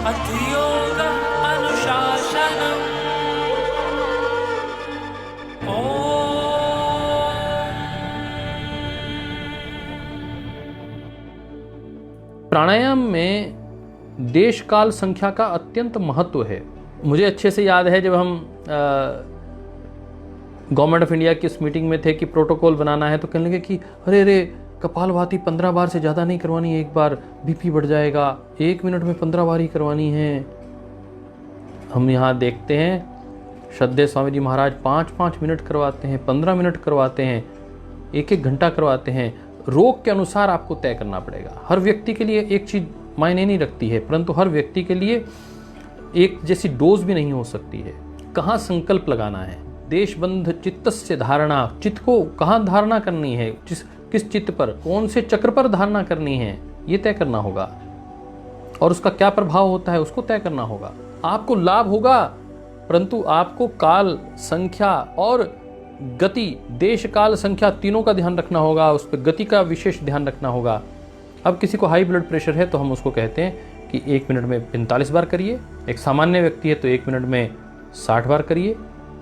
अथ योग अनुशासनम्। प्राणायाम में देश काल संख्या का अत्यंत महत्व है। मुझे अच्छे से याद है जब हम गवर्नमेंट ऑफ इंडिया की इस मीटिंग में थे कि प्रोटोकॉल बनाना है, तो कहने लगे कि अरे अरे कपालभाति 15 बार से ज़्यादा नहीं करवानी है, एक बार बीपी बढ़ जाएगा, 1 मिनट में 15 बार ही करवानी है। हम यहाँ देखते हैं श्रद्धेय स्वामी जी महाराज 5-5 मिनट करवाते हैं, 15 मिनट करवाते हैं, 1-1 घंटा करवाते हैं। रोग के अनुसार आपको तय करना पड़ेगा। हर व्यक्ति के लिए एक चीज़ मायने नहीं रखती है, परंतु हर व्यक्ति के लिए एक जैसी डोज भी नहीं हो सकती है। कहाँ संकल्प लगाना है, देशबंध चित्तस्य धारणा, चित्त को कहाँ धारणा करनी है, किस चित्त पर, कौन से चक्र पर धारणा करनी है, ये तय करना होगा। और उसका क्या प्रभाव होता है उसको तय करना होगा। आपको लाभ होगा, परंतु आपको काल, संख्या और गति, देश काल संख्या तीनों का ध्यान रखना होगा। उस पर गति का विशेष ध्यान रखना होगा। अब किसी को हाई ब्लड प्रेशर है तो हम उसको कहते हैं कि 1 मिनट में 45 बार करिए। एक सामान्य व्यक्ति है तो 1 मिनट में 60 बार करिए।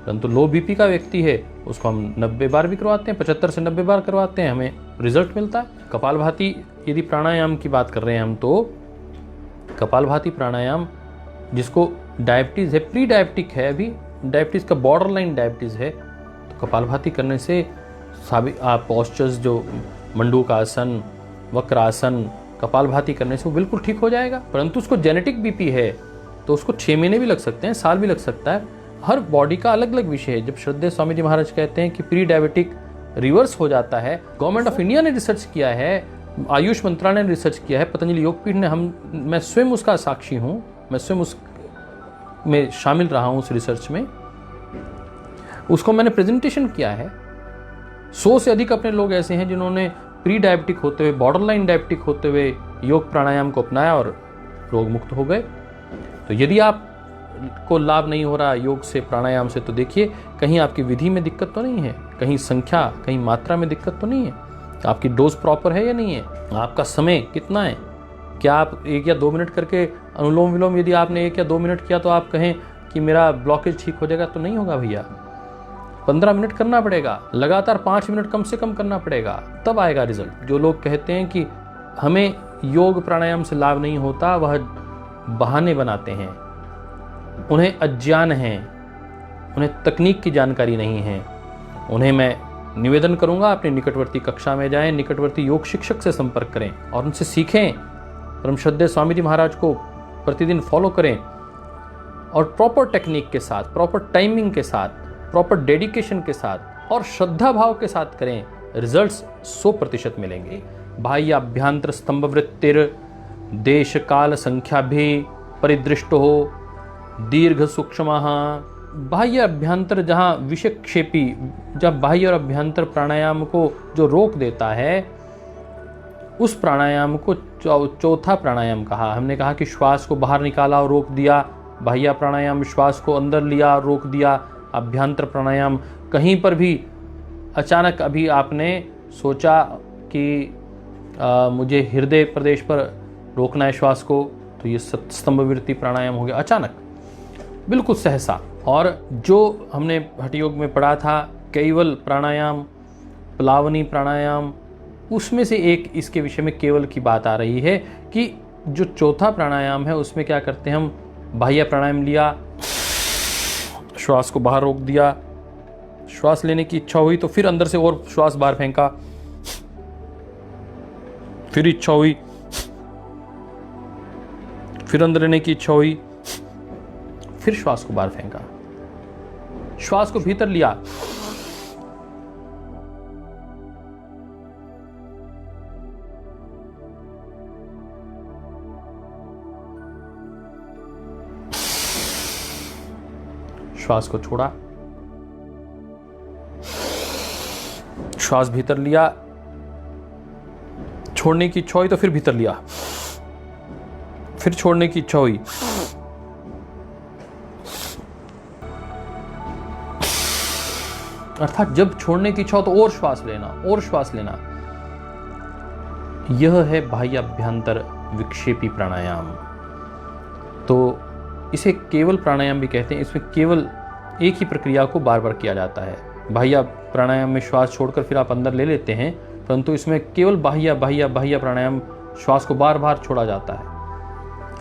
परंतु लो बीपी का व्यक्ति है उसको हम 90 बार भी करवाते हैं, 75 से 90 बार करवाते हैं, हमें रिजल्ट मिलता है। कपालभाति यदि प्राणायाम की बात कर रहे हैं हम, तो कपालभाति प्राणायाम जिसको डायबिटीज़ है, प्री डायबिटिक है, अभी डायबिटीज़ का बॉर्डर लाइन डायबिटीज़ है, तो कपालभाति करने से आप पॉस्चर्स जो मंडूकासन, वक्रासन, कपालभाति करने से वो बिल्कुल ठीक हो जाएगा। परंतु उसको जेनेटिक बीपी है तो उसको 6 महीने भी लग सकते हैं, साल भी लग सकता है। हर बॉडी का अलग अलग विषय है। जब श्रद्धेय स्वामी जी महाराज कहते हैं कि प्री डायबिटिक रिवर्स हो जाता है, गवर्नमेंट ऑफ इंडिया ने रिसर्च किया है, आयुष मंत्रालय ने रिसर्च किया है, पतंजलि योगपीठ ने, मैं स्वयं उसका साक्षी हूँ, मैं स्वयं उस में शामिल रहा हूँ उस रिसर्च में, उसको मैंने प्रेजेंटेशन किया है। 100 से अधिक अपने लोग ऐसे हैं जिन्होंने प्री डायबिटिक होते हुए, बॉर्डर लाइन डायबिटिक होते हुए योग प्राणायाम को अपनाया और रोग मुक्त हो गए। तो यदि आप को लाभ नहीं हो रहा योग से, प्राणायाम से, तो देखिए कहीं आपकी विधि में दिक्कत तो नहीं है, कहीं संख्या, कहीं मात्रा में दिक्कत तो नहीं है, आपकी डोज प्रॉपर है या नहीं है, आपका समय कितना है, क्या आप 1 या 2 मिनट करके अनुलोम विलोम यदि आपने 1 या 2 मिनट किया तो आप कहें कि मेरा ब्लॉकेज ठीक हो जाएगा, तो नहीं होगा भैया। 15 मिनट करना पड़ेगा, लगातार 5 मिनट कम से कम करना पड़ेगा, तब आएगा रिजल्ट। जो लोग कहते हैं कि हमें योग प्राणायाम से लाभ नहीं होता, वह बहाने बनाते हैं, उन्हें अज्ञान है, उन्हें तकनीक की जानकारी नहीं है। उन्हें मैं निवेदन करूंगा अपनी निकटवर्ती कक्षा में जाएं, निकटवर्ती योग शिक्षक से संपर्क करें और उनसे सीखें। परम श्रद्धेय स्वामी जी महाराज को प्रतिदिन फॉलो करें और प्रॉपर टेक्निक के साथ, प्रॉपर टाइमिंग के साथ, प्रॉपर डेडिकेशन के साथ और श्रद्धा भाव के साथ करें, रिजल्ट्स 100% मिलेंगे। बाह्य अभ्यंतर स्तंभ वृत्तिर देश काल संख्या भी परिदृष्टो दीर्घ सूक्ष्म। बाह्य अभ्यंतर जहाँ विषक्षेपी, जब बाह्य और अभ्यंतर प्राणायाम को जो रोक देता है, उस प्राणायाम को चौथा प्राणायाम कहा। हमने कहा कि श्वास को बाहर निकाला और रोक दिया, बाह्य प्राणायाम श्वास को अंदर लिया और रोक दिया, अभ्यंतर प्राणायाम कहीं पर भी अचानक अभी आपने सोचा कि मुझे हृदय प्रदेश पर रोकना है श्वास को, तो ये स्तंभवृत्ति प्राणायाम हो गया अचानक, बिल्कुल सहसा। और जो हमने हठ योग में पढ़ा था केवल प्राणायाम, प्लावनी प्राणायाम, उसमें से एक इसके विषय में केवल की बात आ रही है कि जो चौथा प्राणायाम है उसमें क्या करते हैं हम, बाह्य प्राणायाम लिया, श्वास को बाहर रोक दिया, श्वास लेने की इच्छा हुई तो फिर अंदर से और श्वास बाहर फेंका, फिर इच्छा हुई, फिर अंदर लेने की इच्छा हुई, फिर श्वास को बाहर फेंका, श्वास को भीतर लिया, श्वास को छोड़ा, श्वास भीतर लिया, छोड़ने की इच्छा हुई तो फिर भीतर लिया, फिर छोड़ने की इच्छा हुई, अर्थात जब छोड़ने की इच्छा हो तो और श्वास लेना, और श्वास लेना। यह है बाह्य अभ्यंतर विक्षेपी प्राणायाम। तो इसे केवल प्राणायाम भी कहते हैं। इसमें केवल एक ही प्रक्रिया को बार बार किया जाता है। बाह्य प्राणायाम में श्वास छोड़कर फिर आप अंदर ले लेते हैं, परंतु इसमें केवल बाह्य बाह्य बाह्य प्राणायाम, श्वास को बार बार छोड़ा जाता है।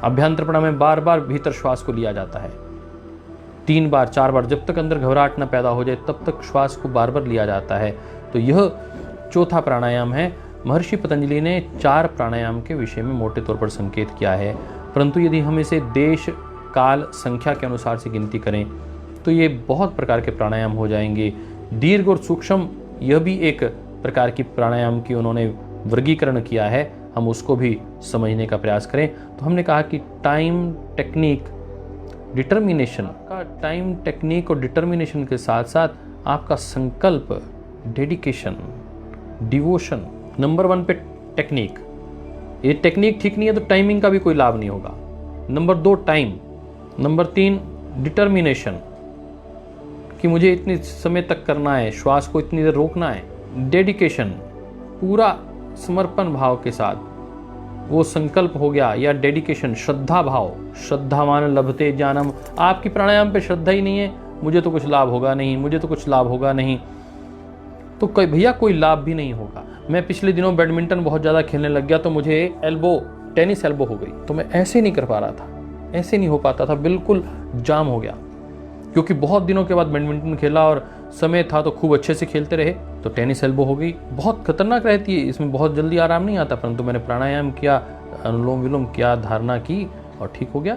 अभ्यंतर प्राणायाम में बार बार भीतर श्वास को लिया जाता है, 3 बार 4 बार, जब तक अंदर घबराहट न पैदा हो जाए तब तक श्वास को बार बार लिया जाता है। तो यह चौथा प्राणायाम है। महर्षि पतंजलि ने 4 प्राणायाम के विषय में मोटे तौर पर संकेत किया है, परंतु यदि हम इसे देश काल संख्या के अनुसार से गिनती करें तो ये बहुत प्रकार के प्राणायाम हो जाएंगे। दीर्घ और सूक्ष्म यह भी एक प्रकार की प्राणायाम की उन्होंने वर्गीकरण किया है, हम उसको भी समझने का प्रयास करें। तो हमने कहा कि टाइम, टेक्निक, डिटर्मिनेशन का, टाइम, टेक्निक और डिटर्मिनेशन के साथ साथ आपका संकल्प, डेडिकेशन, डिवोशन। नंबर 1 पे टेक्निक, ये टेक्निक ठीक नहीं है तो टाइमिंग का भी कोई लाभ नहीं होगा। नंबर 2 टाइम, नंबर 3 डिटर्मिनेशन कि मुझे इतने समय तक करना है, श्वास को इतनी देर रोकना है। डेडिकेशन, पूरा समर्पण भाव के साथ वो संकल्प हो गया, या डेडिकेशन, श्रद्धा भाव, श्रद्धावान लभते ज्ञानम। आपकी प्राणायाम पे श्रद्धा ही नहीं है, मुझे तो कुछ लाभ होगा नहीं, मुझे तो कुछ लाभ होगा नहीं, तो कोई भैया कोई लाभ भी नहीं होगा। मैं पिछले दिनों बैडमिंटन बहुत ज़्यादा खेलने लग गया तो मुझे टेनिस एल्बो हो गई, तो मैं ऐसे नहीं कर पा रहा था, ऐसे नहीं हो पाता था, बिल्कुल जाम हो गया, क्योंकि बहुत दिनों के बाद बैडमिंटन खेला और समय था तो खूब अच्छे से खेलते रहे, तो टेनिस एल्बो हो गई। बहुत खतरनाक रहती है, इसमें बहुत जल्दी आराम नहीं आता, परंतु मैंने प्राणायाम किया, अनुलोम विलोम किया, धारणा की और ठीक हो गया।